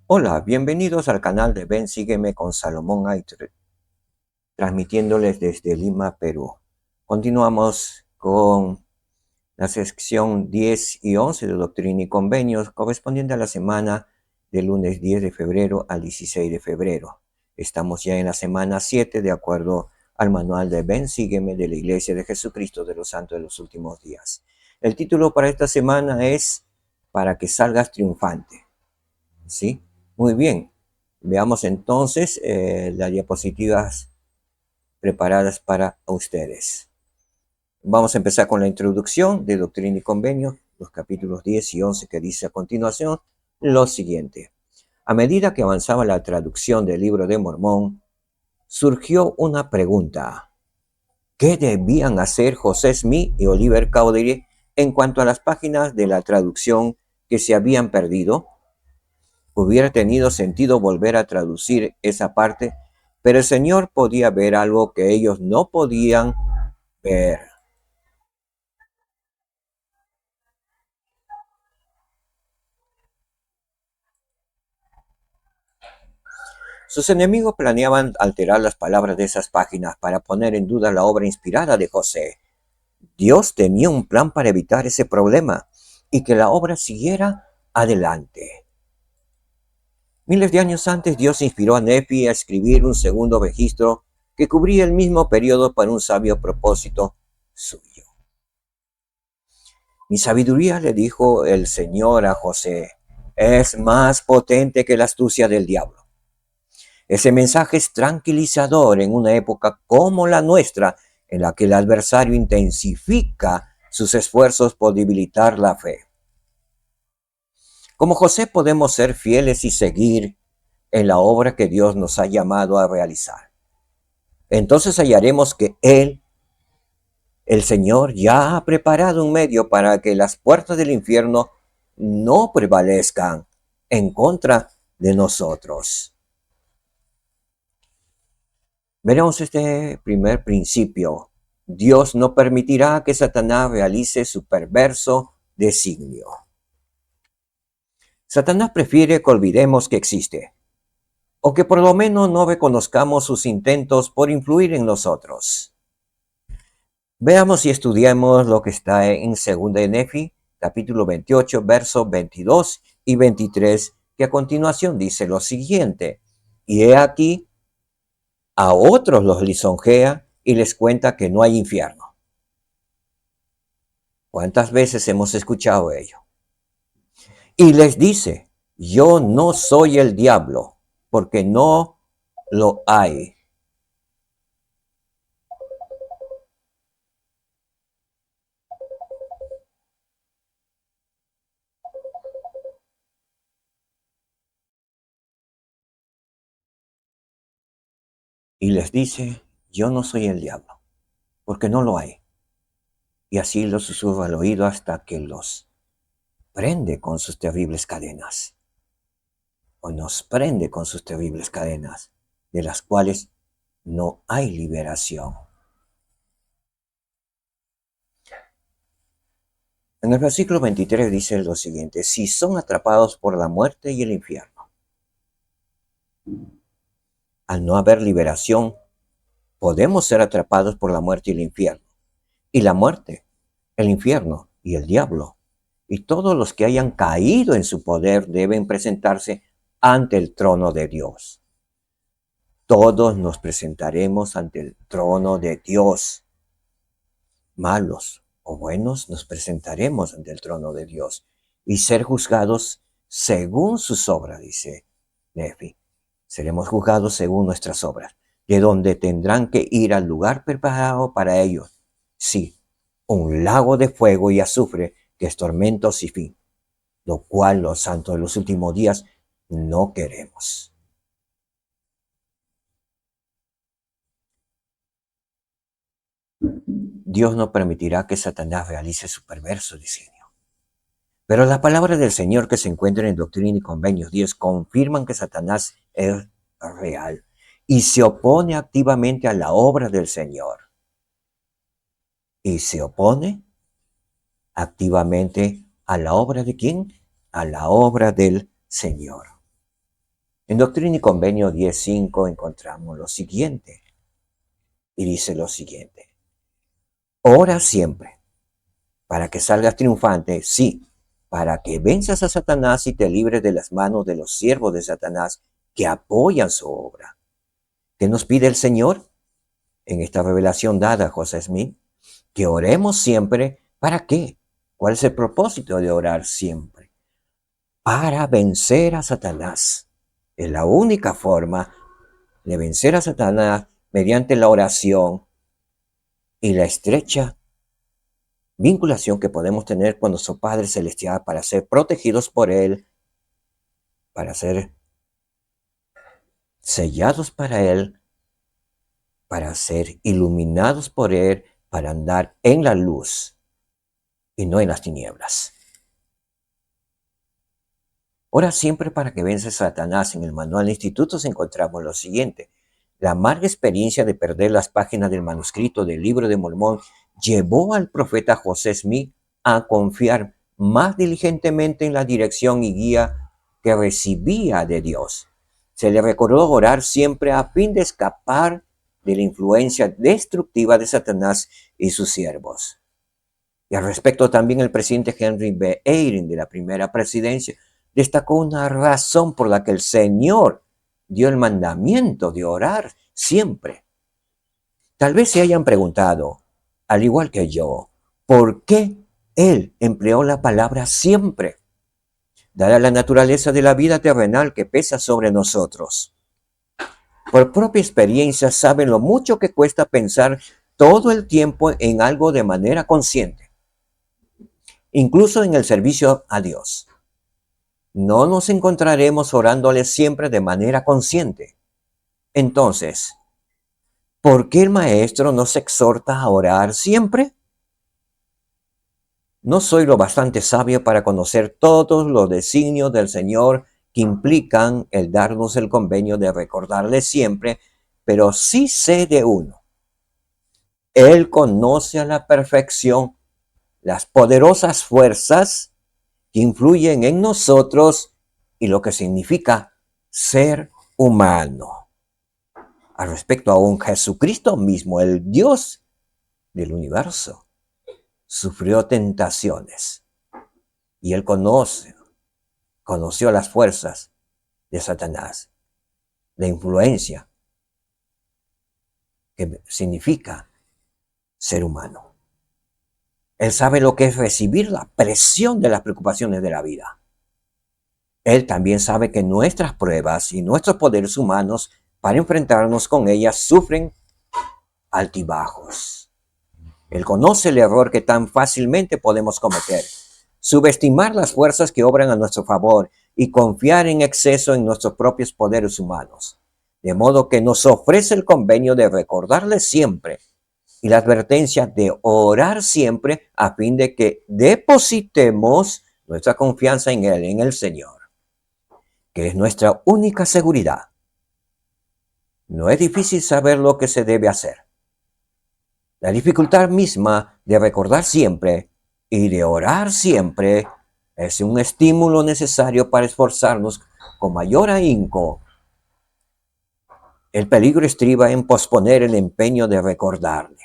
Hola, bienvenidos al canal de Ven Sígueme con Salomón Aitre, transmitiéndoles desde Lima, Perú. Continuamos con la sección 10 y 11 de Doctrina y Convenios, correspondiente a la semana del lunes 10 de febrero al 16 de febrero. Estamos ya en la semana 7, de acuerdo al manual de Ven Sígueme de la Iglesia de Jesucristo de los Santos de los Últimos Días. El título para esta semana es Para que salgas triunfante. ¿Sí? Muy bien. Veamos entonces las diapositivas preparadas para ustedes. Vamos a empezar con la introducción de Doctrina y Convenios, los capítulos 10 y 11, que dice a continuación lo siguiente. A medida que avanzaba la traducción del Libro de Mormón, surgió una pregunta. ¿Qué debían hacer José Smith y Oliver Cowdery en cuanto a las páginas de la traducción que se habían perdido? Hubiera tenido sentido volver a traducir esa parte, pero el Señor podía ver algo que ellos no podían ver. Sus enemigos planeaban alterar las palabras de esas páginas para poner en duda la obra inspirada de José. Dios tenía un plan para evitar ese problema y que la obra siguiera adelante. Miles de años antes, Dios inspiró a Nefi a escribir un segundo registro que cubría el mismo periodo para un sabio propósito suyo. Mi sabiduría, le dijo el Señor a José, es más potente que la astucia del diablo. Ese mensaje es tranquilizador en una época como la nuestra, en la que el adversario intensifica sus esfuerzos por debilitar la fe. Como José podemos ser fieles y seguir en la obra que Dios nos ha llamado a realizar. Entonces hallaremos que Él, el Señor, ya ha preparado un medio para que las puertas del infierno no prevalezcan en contra de nosotros. Veremos este primer principio. Dios no permitirá que Satanás realice su perverso designio. Satanás prefiere que olvidemos que existe, o que por lo menos no reconozcamos sus intentos por influir en nosotros. Veamos y estudiemos lo que está en 2 de Nefi, capítulo 28, versos 22 y 23, que a continuación dice lo siguiente. Y he aquí, a otros los lisonjea y les cuenta que no hay infierno. ¿Cuántas veces hemos escuchado ello? Y les dice, yo no soy el diablo, porque no lo hay. Y les dice, yo no soy el diablo, porque no lo hay. Y así los susurra al oído hasta que los prende con sus terribles cadenas, o nos prende con sus terribles cadenas, de las cuales no hay liberación. En el versículo 23 dice lo siguiente, si son atrapados por la muerte y el infierno, al no haber liberación, podemos ser atrapados por la muerte y el infierno. Y la muerte, el infierno y el diablo, y todos los que hayan caído en su poder deben presentarse ante el trono de Dios. Todos nos presentaremos ante el trono de Dios. Malos o buenos nos presentaremos ante el trono de Dios y ser juzgados según sus obras, dice Nefi. Seremos juzgados según nuestras obras, de donde tendrán que ir al lugar preparado para ellos. Sí, un lago de fuego y azufre que es tormento sin fin, lo cual los santos de los últimos días no queremos. Dios no permitirá que Satanás realice su perverso diseño. Pero las palabras del Señor que se encuentran en Doctrina y Convenios 10 confirman que Satanás es real y se opone activamente a la obra del Señor. Y se opone activamente a la obra de ¿quién? A la obra del Señor. En Doctrina y Convenio 10.5 encontramos lo siguiente, y dice lo siguiente: ora siempre para que salgas triunfante, sí, para que venzas a Satanás y te libres de las manos de los siervos de Satanás que apoyan su obra. ¿Qué nos pide el Señor en esta revelación dada a José Smith? Que oremos siempre. ¿Para qué? ¿Cuál es el propósito de orar siempre? Para vencer a Satanás. Es la única forma de vencer a Satanás mediante la oración y la estrecha vinculación que podemos tener con nuestro Padre Celestial para ser protegidos por Él, para ser sellados para Él, para ser iluminados por Él, para andar en la luz y no en las tinieblas. Ora siempre para que vence a Satanás. En el manual de institutos encontramos lo siguiente: la amarga experiencia de perder las páginas del manuscrito del Libro de Mormón llevó al profeta José Smith a confiar más diligentemente en la dirección y guía que recibía de Dios. Se le recordó orar siempre a fin de escapar de la influencia destructiva de Satanás y sus siervos. Y al respecto también el presidente Henry B. Eyring de la primera presidencia destacó una razón por la que el Señor dio el mandamiento de orar siempre. Tal vez se hayan preguntado, al igual que yo, ¿por qué Él empleó la palabra siempre? Dada la naturaleza de la vida terrenal que pesa sobre nosotros. Por propia experiencia saben lo mucho que cuesta pensar todo el tiempo en algo de manera consciente, incluso en el servicio a Dios. No nos encontraremos orándole siempre de manera consciente. Entonces, ¿por qué el Maestro nos exhorta a orar siempre? No soy lo bastante sabio para conocer todos los designios del Señor que implican el darnos el convenio de recordarle siempre, pero sí sé de uno. Él conoce a la perfección las poderosas fuerzas que influyen en nosotros y lo que significa ser humano. Al respecto, aún Jesucristo mismo, el Dios del universo, sufrió tentaciones y él conoció las fuerzas de Satanás, la influencia que significa ser humano. Él sabe lo que es recibir la presión de las preocupaciones de la vida. Él también sabe que nuestras pruebas y nuestros poderes humanos para enfrentarnos con ellas sufren altibajos. Él conoce el error que tan fácilmente podemos cometer: subestimar las fuerzas que obran a nuestro favor y confiar en exceso en nuestros propios poderes humanos. De modo que nos ofrece el convenio de recordarle siempre y la advertencia de orar siempre a fin de que depositemos nuestra confianza en Él, en el Señor, que es nuestra única seguridad. No es difícil saber lo que se debe hacer. La dificultad misma de recordar siempre y de orar siempre es un estímulo necesario para esforzarnos con mayor ahínco. El peligro estriba en posponer el empeño de recordarle.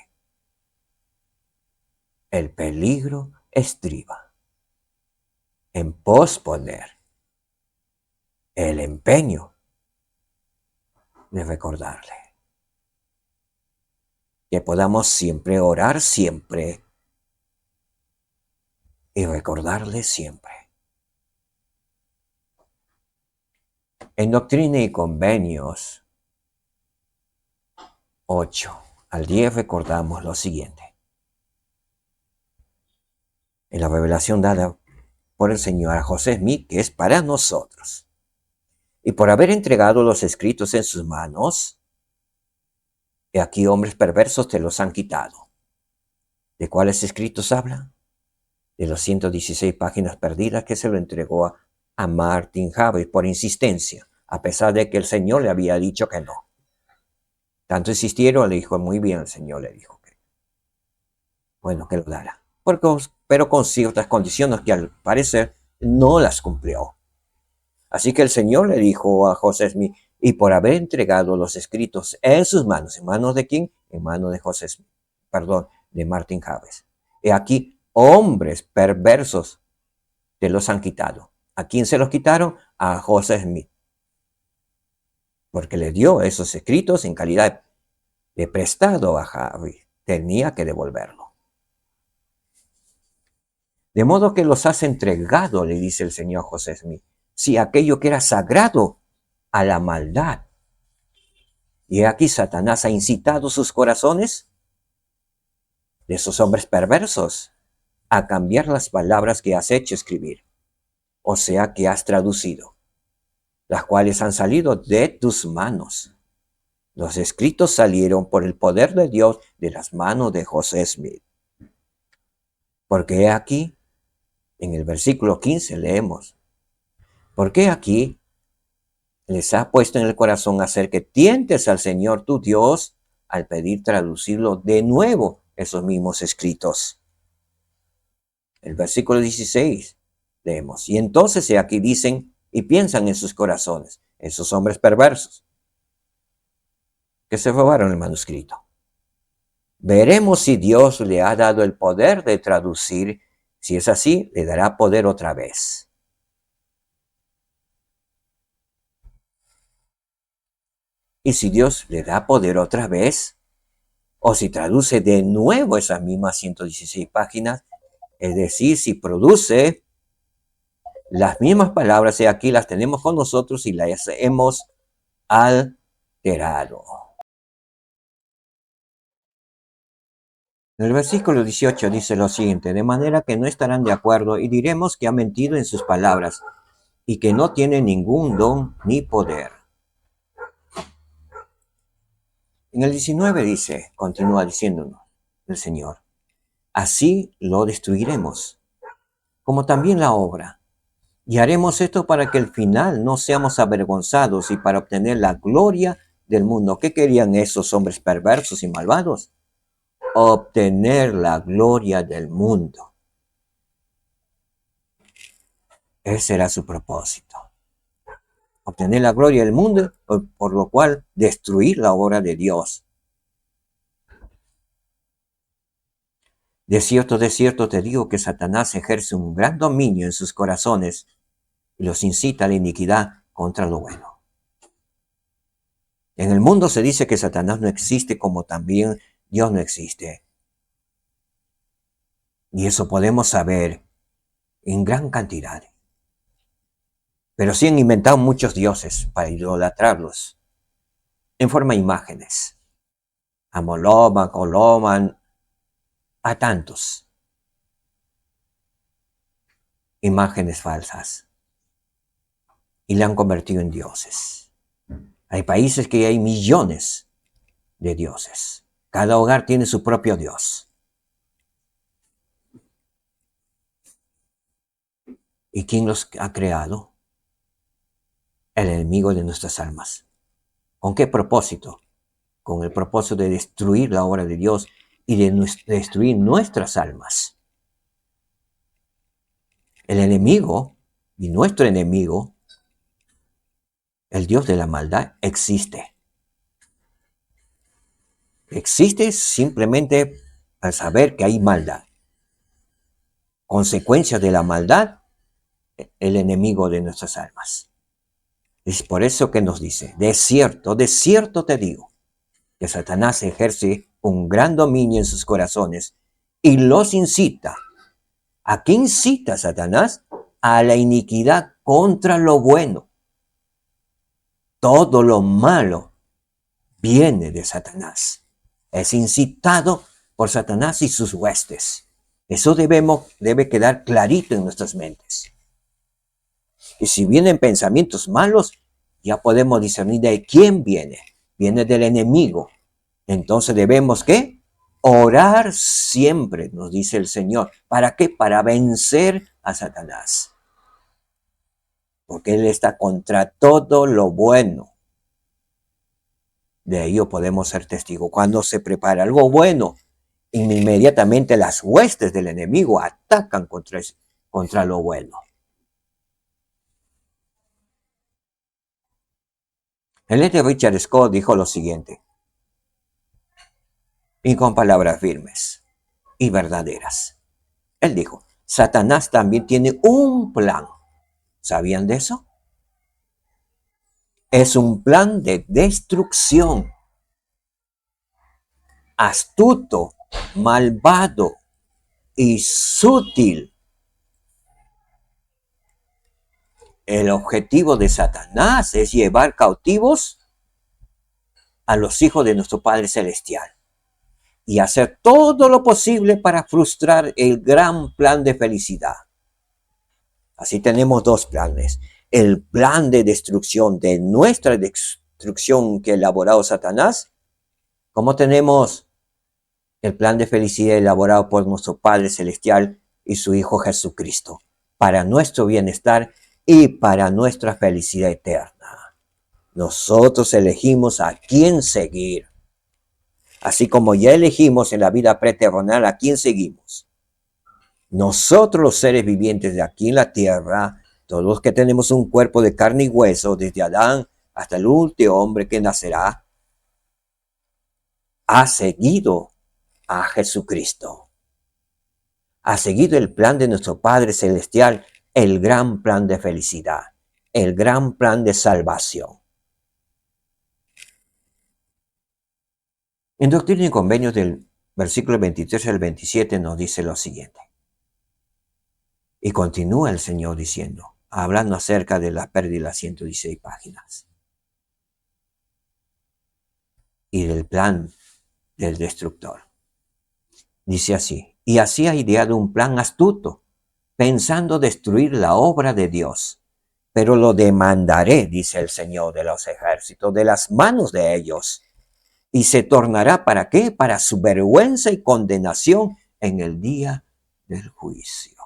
El peligro estriba en posponer el empeño de recordarle. Que podamos siempre orar siempre y recordarle siempre. En Doctrina y Convenios 8 al 10 recordamos lo siguiente. En la revelación dada por el Señor a José Smith, que es para nosotros, y por haber entregado los escritos en sus manos, he aquí hombres perversos te los han quitado. ¿De cuáles escritos habla? De los 116 páginas perdidas que se lo entregó a Martin Harris por insistencia, a pesar de que el Señor le había dicho que no. Tanto insistieron, le dijo, muy bien, el Señor le dijo que, bueno, que lo dará. Pero con ciertas condiciones que al parecer no las cumplió. Así que el Señor le dijo a José Smith, y por haber entregado los escritos en sus manos, ¿en manos de quién? En manos de José Smith, perdón, de Martin Javes. Y aquí, hombres perversos te los han quitado. ¿A quién se los quitaron? A José Smith. Porque le dio esos escritos en calidad de prestado a Javes. Tenía que devolverlo. De modo que los has entregado, le dice el Señor José Smith, si aquello que era sagrado a la maldad. Y aquí Satanás ha incitado sus corazones de esos hombres perversos a cambiar las palabras que has hecho escribir, o sea, que has traducido, las cuales han salido de tus manos. Los escritos salieron por el poder de Dios de las manos de José Smith. Porque aquí, en el versículo 15 leemos, porque aquí les ha puesto en el corazón hacer que tientes al Señor tu Dios al pedir traducirlo de nuevo esos mismos escritos. El versículo 16 leemos, y entonces aquí dicen y piensan en sus corazones, esos hombres perversos que se robaron el manuscrito. Veremos si Dios le ha dado el poder de traducir. Si es así, le dará poder otra vez. Y si Dios le da poder otra vez, o si traduce de nuevo esas mismas 116 páginas, es decir, si produce las mismas palabras, y aquí las tenemos con nosotros y las hemos alterado. En el versículo 18 dice lo siguiente, de manera que no estarán de acuerdo y diremos que ha mentido en sus palabras y que no tiene ningún don ni poder. En el 19 dice, continúa diciéndonos el Señor, así lo destruiremos, como también la obra. Y haremos esto para que al final no seamos avergonzados y para obtener la gloria del mundo. ¿Qué querían esos hombres perversos y malvados? Obtener la gloria del mundo. Ese era su propósito. Obtener la gloria del mundo, por lo cual destruir la obra de Dios. De cierto te digo que Satanás ejerce un gran dominio en sus corazones y los incita a la iniquidad contra lo bueno. En el mundo se dice que Satanás no existe, como también Dios no existe. Y eso podemos saber en gran cantidad. Pero sí han inventado muchos dioses para idolatrarlos en forma de imágenes. A Moloch, a Coloman, a tantos. Imágenes falsas. Y le han convertido en dioses. Hay países que hay millones de dioses. Cada hogar tiene su propio dios. ¿Y quién los ha creado? El enemigo de nuestras almas. ¿Con qué propósito? Con el propósito de destruir la obra de Dios y de destruir nuestras almas. El enemigo y nuestro enemigo, el Dios de la maldad, existe. Existe simplemente al saber que hay maldad. Consecuencia de la maldad, el enemigo de nuestras almas. Es por eso que nos dice, de cierto te digo, que Satanás ejerce un gran dominio en sus corazones y los incita. ¿A qué incita Satanás? A la iniquidad contra lo bueno. Todo lo malo viene de Satanás. Es incitado por Satanás y sus huestes. Eso debe quedar clarito en nuestras mentes. Y si vienen pensamientos malos, ya podemos discernir de quién viene. Viene del enemigo. Entonces debemos, ¿qué? Orar siempre, nos dice el Señor. ¿Para qué? Para vencer a Satanás. Porque Él está contra todo lo bueno. De ello podemos ser testigos. Cuando se prepara algo bueno, inmediatamente las huestes del enemigo atacan contra lo bueno. El de Richard Scott dijo lo siguiente, y con palabras firmes y verdaderas. Él dijo, Satanás también tiene un plan. ¿Sabían de eso? Es un plan de destrucción, astuto, malvado y sutil. El objetivo de Satanás es llevar cautivos a los hijos de nuestro Padre Celestial y hacer todo lo posible para frustrar el gran plan de felicidad. Así tenemos dos planes. El plan de destrucción, de nuestra destrucción que ha elaborado Satanás, como tenemos el plan de felicidad elaborado por nuestro Padre Celestial y su Hijo Jesucristo, para nuestro bienestar y para nuestra felicidad eterna. Nosotros elegimos a quién seguir. Así como ya elegimos en la vida preterrenal a quién seguimos. Nosotros los seres vivientes de aquí en la tierra, todos los que tenemos un cuerpo de carne y hueso, desde Adán hasta el último hombre que nacerá, ha seguido a Jesucristo. Ha seguido el plan de nuestro Padre Celestial, el gran plan de felicidad, el gran plan de salvación. En Doctrina y Convenios del versículo 23 al 27 nos dice lo siguiente. Y continúa el Señor diciendo, hablando acerca de la pérdida de las 116 páginas y del plan del destructor. Dice así, y así ha ideado un plan astuto, pensando destruir la obra de Dios. Pero lo demandaré, dice el Señor de los ejércitos, de las manos de ellos. Y se tornará ¿para qué? Para su vergüenza y condenación en el día del juicio.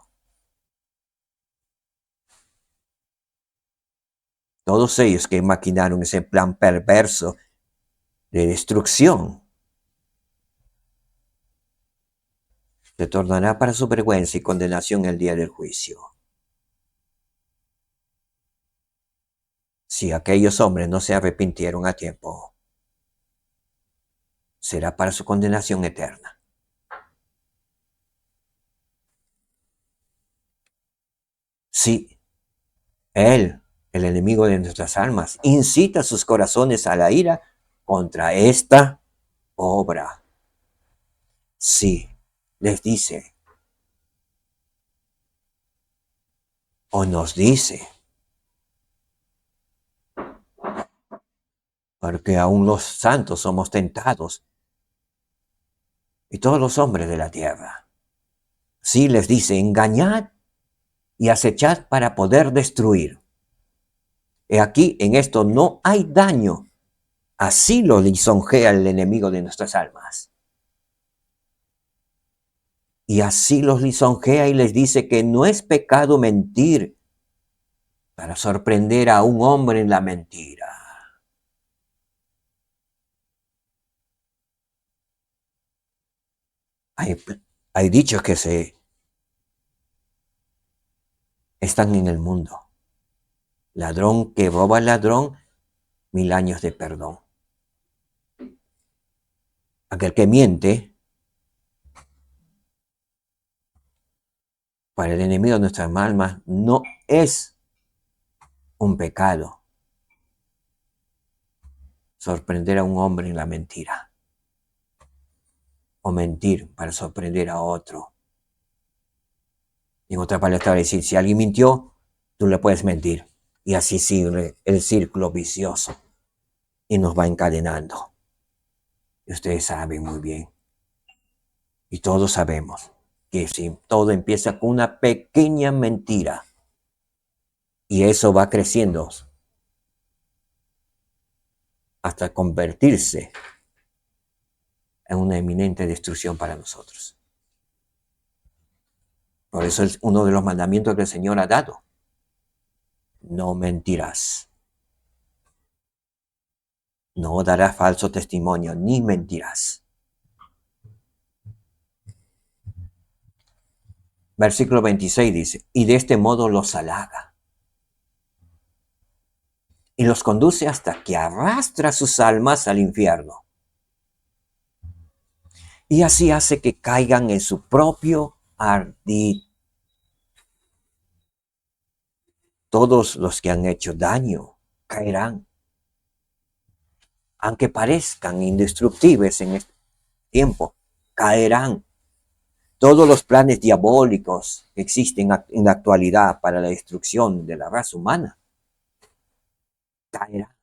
Todos ellos que maquinaron ese plan perverso de destrucción, se tornará para su vergüenza y condenación el día del juicio. Si aquellos hombres no se arrepintieron a tiempo, será para su condenación eterna. Si él, el enemigo de nuestras almas, incita sus corazones a la ira contra esta obra. Sí, les dice, o nos dice, porque aún los santos somos tentados, y todos los hombres de la tierra. Sí, les dice, engañad y acechad para poder destruir. He aquí, en esto no hay daño. Así lo lisonjea el enemigo de nuestras almas. Y así los lisonjea y les dice que no es pecado mentir para sorprender a un hombre en la mentira. Hay dichos que están en el mundo. Ladrón que roba al ladrón, 1000 años de perdón. Aquel que miente, para el enemigo de nuestras almas, no es un pecado sorprender a un hombre en la mentira. O mentir para sorprender a otro. En otra palabra, decir, si alguien mintió, tú le puedes mentir. Y así sigue el círculo vicioso. Y nos va encadenando. Y ustedes saben muy bien. Y todos sabemos que si todo empieza con una pequeña mentira. Y eso va creciendo hasta convertirse en una eminente destrucción para nosotros. Por eso es uno de los mandamientos que el Señor ha dado. No mentirás. No darás falso testimonio, ni mentirás. Versículo 26 dice, y de este modo los halaga. y los conduce hasta que arrastra sus almas al infierno. Y así hace que caigan en su propio ardid. Todos los que han hecho daño caerán, aunque parezcan indestructibles en este tiempo, caerán. Todos los planes diabólicos que existen en la actualidad para la destrucción de la raza humana caerán.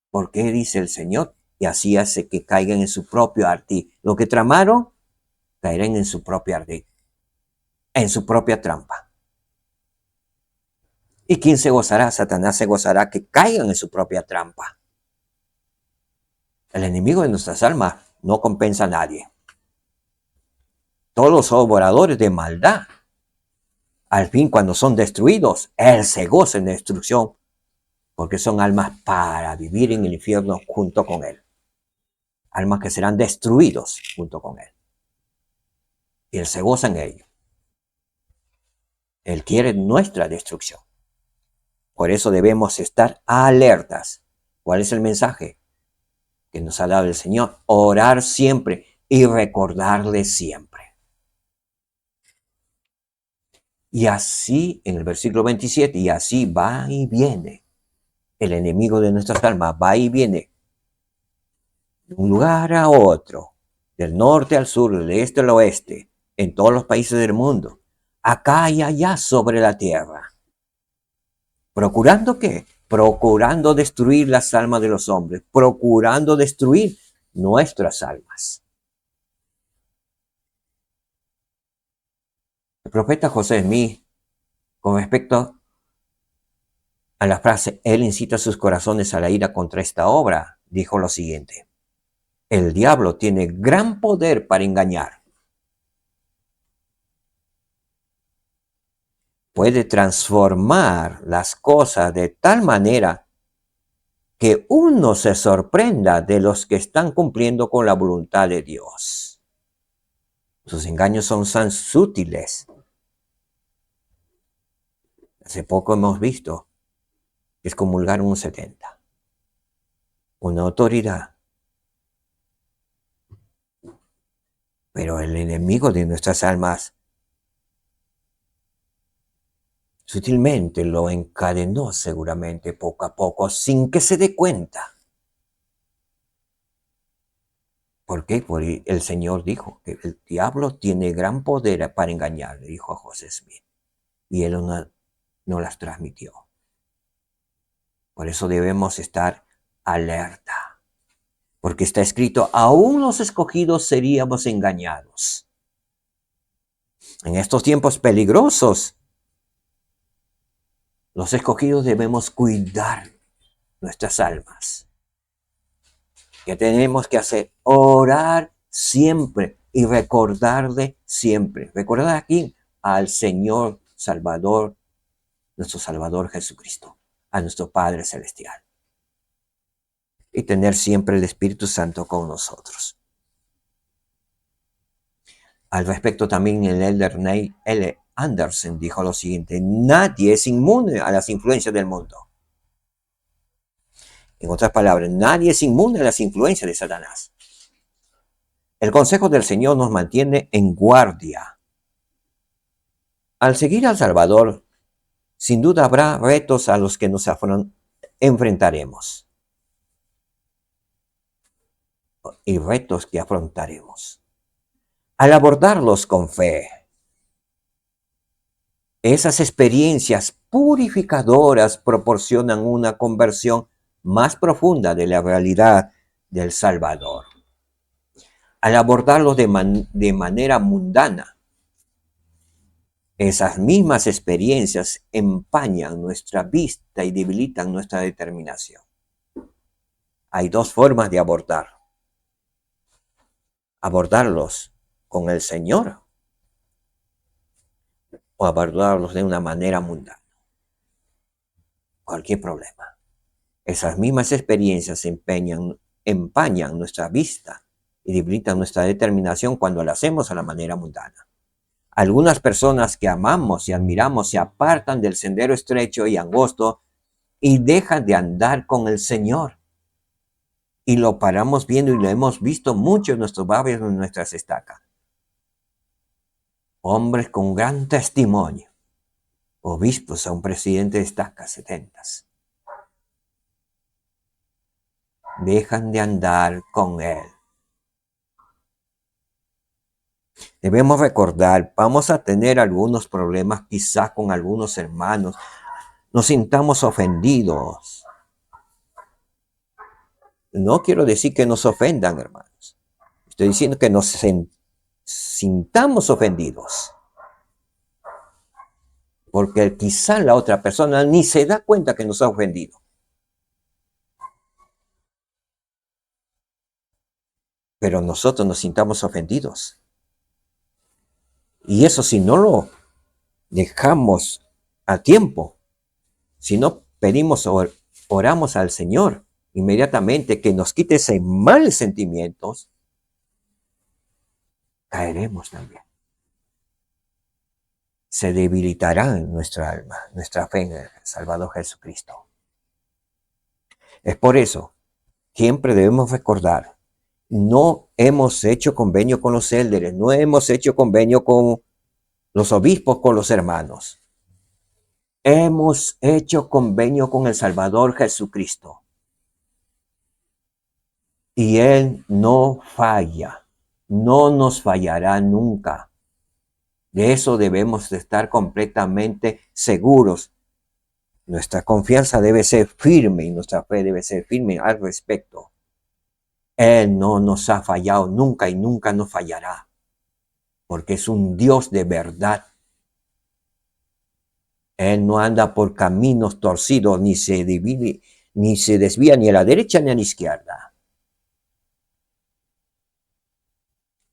¿Por qué dice el Señor? Y así hace que caigan en su propio ardid. Lo que tramaron, caerán en su propio ardid, en su propia trampa. ¿Y quién se gozará? Satanás se gozará que caigan en su propia trampa. El enemigo de nuestras almas no compensa a nadie. Todos los obradores de maldad, al fin cuando son destruidos, él se goza en destrucción, porque son almas para vivir en el infierno junto con él. Almas que serán destruidos junto con él. Y él se goza en ello. Él quiere nuestra destrucción. Por eso debemos estar alertas. ¿Cuál es el mensaje que nos ha dado el Señor? Orar siempre y recordarle siempre. Y así, en el versículo 27, y así va y viene. El enemigo de nuestras almas va y viene de un lugar a otro, del norte al sur, del este al oeste, en todos los países del mundo, acá y allá sobre la tierra. ¿Procurando qué? Procurando destruir las almas de los hombres, procurando destruir nuestras almas. El profeta José Smith, con respecto a la frase, él incita sus corazones a la ira contra esta obra, dijo lo siguiente: el diablo tiene gran poder para engañar. Puede transformar las cosas de tal manera que uno se sorprenda de los que están cumpliendo con la voluntad de Dios. Sus engaños son tan sutiles. Hace poco hemos visto que excomulgaron un 70. Una autoridad. Pero el enemigo de nuestras almas sutilmente lo encadenó seguramente poco a poco sin que se dé cuenta. ¿Por qué? Porque el Señor dijo que el diablo tiene gran poder para engañar, le dijo a José Smith. Y él no las transmitió. Por eso debemos estar alerta. Porque está escrito, aún los escogidos seríamos engañados. En estos tiempos peligrosos, los escogidos debemos cuidar nuestras almas. ¿Qué tenemos que hacer? Orar siempre y recordarle siempre. Recordar aquí al Señor Salvador, nuestro Salvador Jesucristo, a nuestro Padre Celestial. Y tener siempre el Espíritu Santo con nosotros. Al respecto también el elder Neil L. Anderson dijo lo siguiente: nadie es inmune a las influencias del mundo. En otras palabras, nadie es inmune a las influencias de Satanás. El consejo del Señor nos mantiene en guardia. Al seguir al Salvador, sin duda habrá retos a los que nos enfrentaremos. Y retos que afrontaremos. Al abordarlos con fe, esas experiencias purificadoras proporcionan una conversión más profunda de la realidad del Salvador. Al abordarlos de manera mundana, esas mismas experiencias empañan nuestra vista y debilitan nuestra determinación. Hay dos formas de abordarlos con el Señor o abordarlos de una manera mundana. Cualquier problema. Esas mismas experiencias empañan nuestra vista y debilitan nuestra determinación cuando lo hacemos a la manera mundana. Algunas personas que amamos y admiramos se apartan del sendero estrecho y angosto y dejan de andar con el Señor. Y lo paramos viendo y lo hemos visto mucho en nuestros barrios, en nuestras estacas. Hombres con gran testimonio, obispos a un presidente de estacas 70, dejan de andar con él. Debemos recordar, vamos a tener algunos problemas quizás con algunos hermanos, nos sintamos ofendidos. No quiero decir que nos ofendan, hermanos. Estoy diciendo que nos sintamos ofendidos. Porque quizá la otra persona ni se da cuenta que nos ha ofendido. Pero nosotros nos sintamos ofendidos. Y eso si no lo dejamos a tiempo, si no pedimos o oramos al Señor inmediatamente que nos quite ese mal sentimientos, caeremos también. Se debilitará en nuestra alma, nuestra fe en el Salvador Jesucristo. Es por eso, siempre debemos recordar, no hemos hecho convenio con los élderes, no hemos hecho convenio con los obispos, con los hermanos. Hemos hecho convenio con el Salvador Jesucristo. Y Él no falla, no nos fallará nunca. De eso debemos de estar completamente seguros. Nuestra confianza debe ser firme y nuestra fe debe ser firme al respecto. Él no nos ha fallado nunca y nunca nos fallará, porque es un Dios de verdad. Él no anda por caminos torcidos, ni se desvía ni a la derecha ni a la izquierda.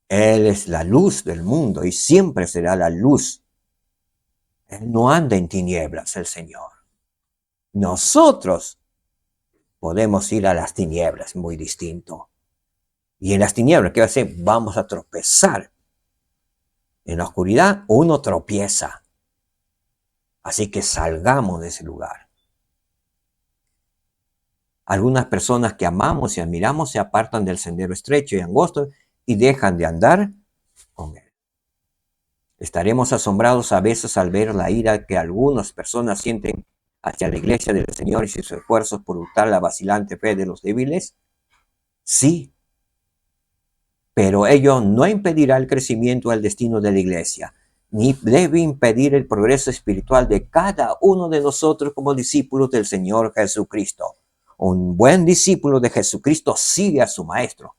Él es la luz del mundo y siempre será la luz. Él no anda en tinieblas, el Señor. Nosotros podemos ir a las tinieblas, muy distinto. Y en las tinieblas, ¿qué va a hacer? Vamos a tropezar. En la oscuridad uno tropieza. Así que salgamos de ese lugar. Algunas personas que amamos y admiramos se apartan del sendero estrecho y angosto y dejan de andar con él. Estaremos asombrados a veces al ver la ira que algunas personas sienten hacia la iglesia del Señor y sus esfuerzos por hurtar la vacilante fe de los débiles. Sí, pero ello no impedirá el crecimiento al destino de la iglesia, ni debe impedir el progreso espiritual de cada uno de nosotros como discípulos del Señor Jesucristo. Un buen discípulo de Jesucristo sigue a su maestro,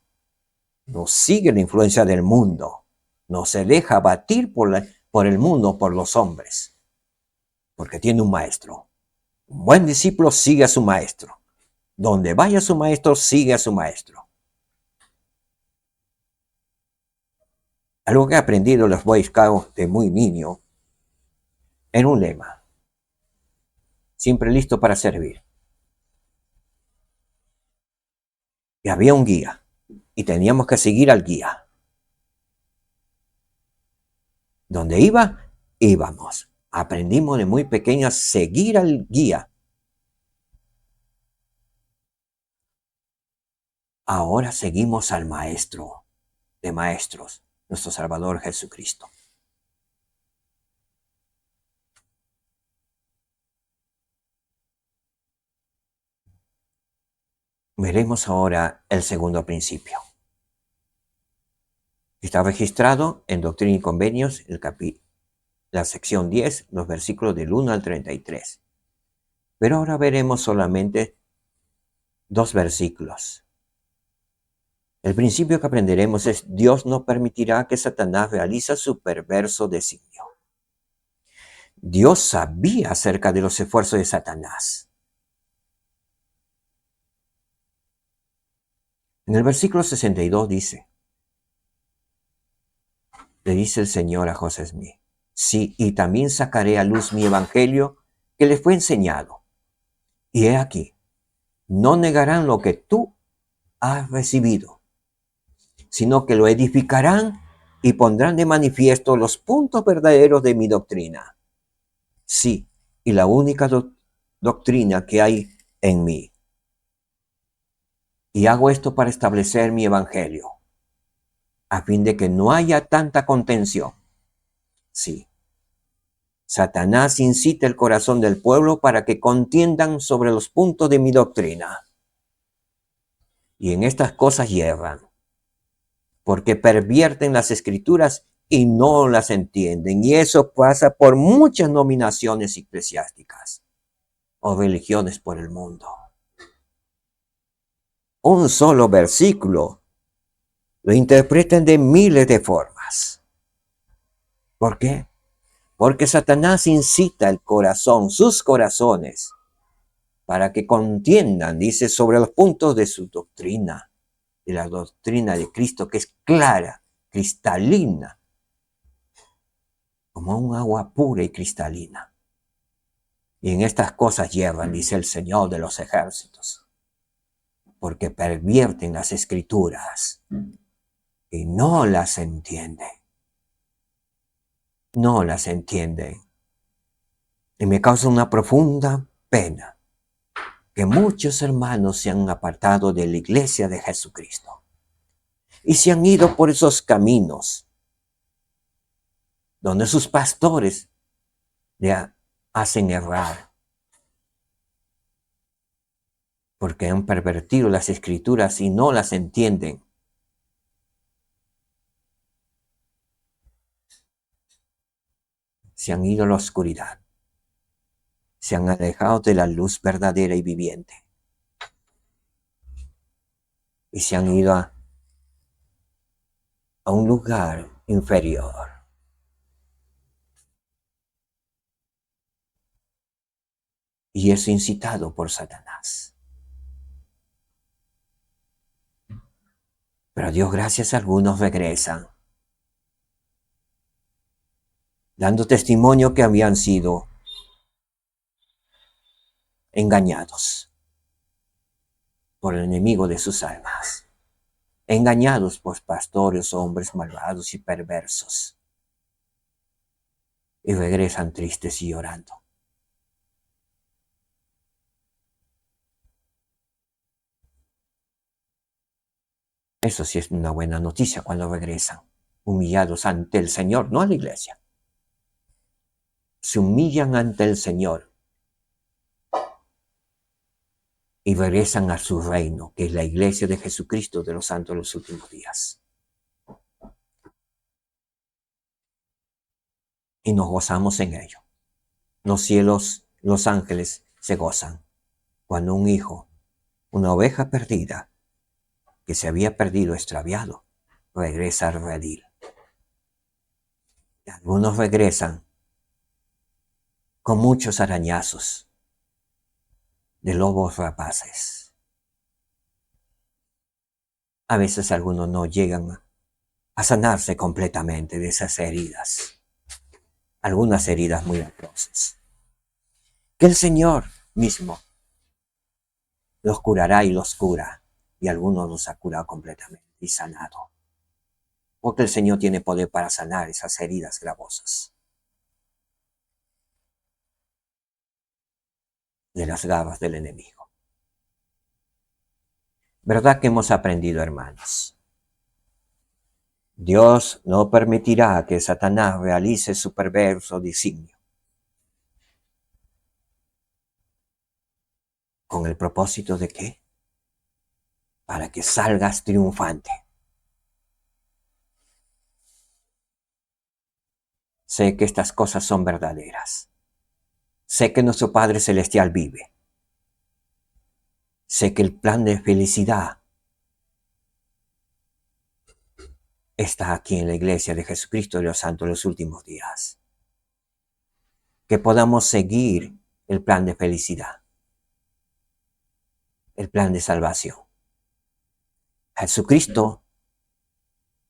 no sigue la influencia del mundo, no se deja abatir por el mundo, por los hombres, porque tiene un maestro. Un buen discípulo sigue a su maestro. Donde vaya su maestro, sigue a su maestro. Algo que he aprendido en los Boy Scouts de muy niño era un lema: siempre listo para servir. Y había un guía y teníamos que seguir al guía. Donde iba, íbamos. Aprendimos de muy pequeños a seguir al guía. Ahora seguimos al maestro de maestros, nuestro Salvador Jesucristo. Veremos ahora el segundo principio. Está registrado en Doctrina y Convenios, la sección 10, los versículos del 1 al 33. Pero ahora veremos solamente 2 versículos. El principio que aprenderemos es: Dios no permitirá que Satanás realice su perverso designio. Dios sabía acerca de los esfuerzos de Satanás. En el versículo 62 le dice el Señor a José Smith: sí, y también sacaré a luz mi evangelio que les fue enseñado. Y he aquí, no negarán lo que tú has recibido, sino que lo edificarán y pondrán de manifiesto los puntos verdaderos de mi doctrina. Sí, y la única doctrina que hay en mí. Y hago esto para establecer mi evangelio, a fin de que no haya tanta contención. Sí, Satanás incita el corazón del pueblo para que contiendan sobre los puntos de mi doctrina. Y en estas cosas hierran, porque pervierten las escrituras y no las entienden. Y eso pasa por muchas nominaciones eclesiásticas o religiones por el mundo. Un solo versículo lo interpretan de miles de formas. ¿Por qué? Porque Satanás incita el corazón, sus corazones, para que contiendan, dice, sobre los puntos de su doctrina, de la doctrina de Cristo, que es clara, cristalina, como un agua pura y cristalina. Y en estas cosas hierran, dice el Señor de los ejércitos, porque pervierten las escrituras y no las entienden. No las entienden. Y me causa una profunda pena que muchos hermanos se han apartado de la iglesia de Jesucristo y se han ido por esos caminos donde sus pastores le hacen errar, porque han pervertido las escrituras y no las entienden. Se han ido a la oscuridad, se han alejado de la luz verdadera y viviente y se han ido a un lugar inferior. Y es incitado por Satanás. Pero a Dios gracias, algunos regresan, dando testimonio que habían sido engañados por el enemigo de sus almas, engañados por pastores, hombres malvados y perversos, y regresan tristes y llorando. Eso sí es una buena noticia cuando regresan, humillados ante el Señor, no a la iglesia. Se humillan ante el Señor y regresan a su reino, que es la iglesia de Jesucristo de los santos de los últimos días. Y nos gozamos en ello. Los cielos, los ángeles se gozan cuando un hijo, una oveja perdida, que se había perdido, extraviado, regresa al redil. Y algunos regresan con muchos arañazos de lobos rapaces. A veces algunos no llegan a sanarse completamente de esas heridas, algunas heridas muy atroces, que el Señor mismo los curará y los cura, y algunos los ha curado completamente y sanado, porque el Señor tiene poder para sanar esas heridas gravosas de las garras del enemigo. ¿Verdad que hemos aprendido, hermanos? Dios no permitirá que Satanás realice su perverso designio. ¿Con el propósito de qué? Para que salgas triunfante. Sé que estas cosas son verdaderas. Sé que nuestro Padre Celestial vive. Sé que el plan de felicidad está aquí en la iglesia de Jesucristo de los santos de los últimos días. Que podamos seguir el plan de felicidad, el plan de salvación. Jesucristo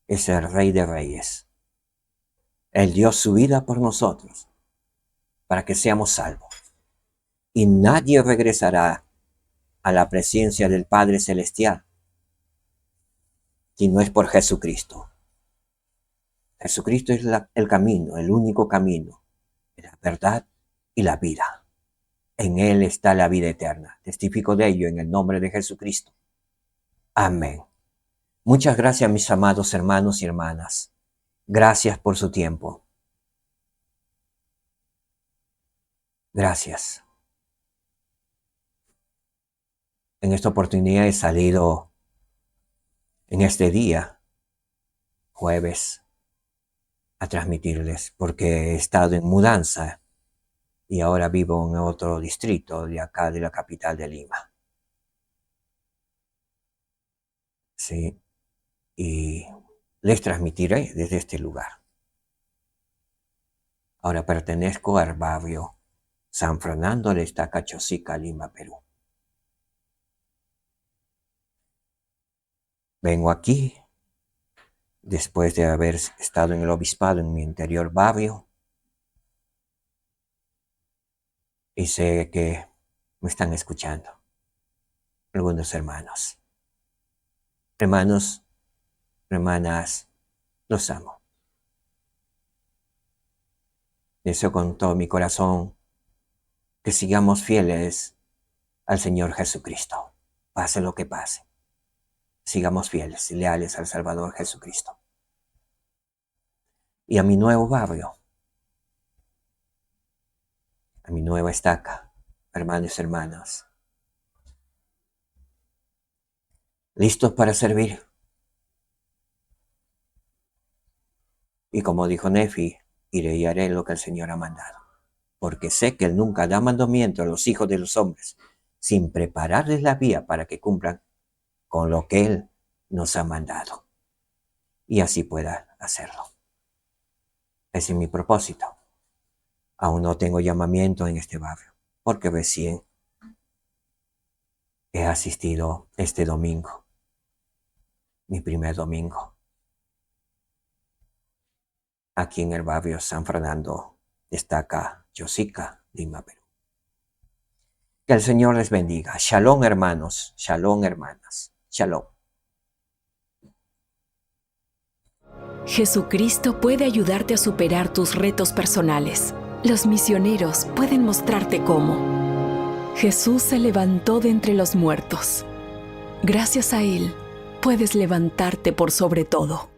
es el Rey de Reyes. Él dio su vida por nosotros, para que seamos salvos. Y nadie regresará a la presencia del Padre Celestial si no es por Jesucristo. Jesucristo es el camino, el único camino, la verdad y la vida. En Él está la vida eterna. Testifico de ello en el nombre de Jesucristo. Amén. Muchas gracias, mis amados hermanos y hermanas. Gracias por su tiempo. Gracias. En esta oportunidad he salido en este día, jueves, a transmitirles, porque he estado en mudanza y ahora vivo en otro distrito de acá, de la capital de Lima. Sí, y les transmitiré desde este lugar. Ahora pertenezco al barrio San Fernando de Estaca, Chosica, Lima, Perú. Vengo aquí después de haber estado en el obispado en mi anterior barrio y sé que me están escuchando algunos hermanos. Hermanos, hermanas, los amo. Deseo con todo mi corazón que sigamos fieles al Señor Jesucristo, pase lo que pase. Sigamos fieles y leales al Salvador Jesucristo. Y a mi nuevo barrio, a mi nueva estaca, hermanos y hermanas, listos para servir. Y como dijo Nefi, iré y haré lo que el Señor ha mandado, porque sé que Él nunca da mandamiento a los hijos de los hombres sin prepararles la vía para que cumplan con lo que Él nos ha mandado. Y así pueda hacerlo. Ese es mi propósito. Aún no tengo llamamiento en este barrio, porque recién he asistido este domingo, mi primer domingo, aquí en el barrio San Fernando, Estaca, Chosica, Lima, Perú. Que el Señor les bendiga. Shalom, hermanos. Shalom, hermanas. Shalom. Jesucristo puede ayudarte a superar tus retos personales. Los misioneros pueden mostrarte cómo. Jesús se levantó de entre los muertos. Gracias a Él, puedes levantarte por sobre todo.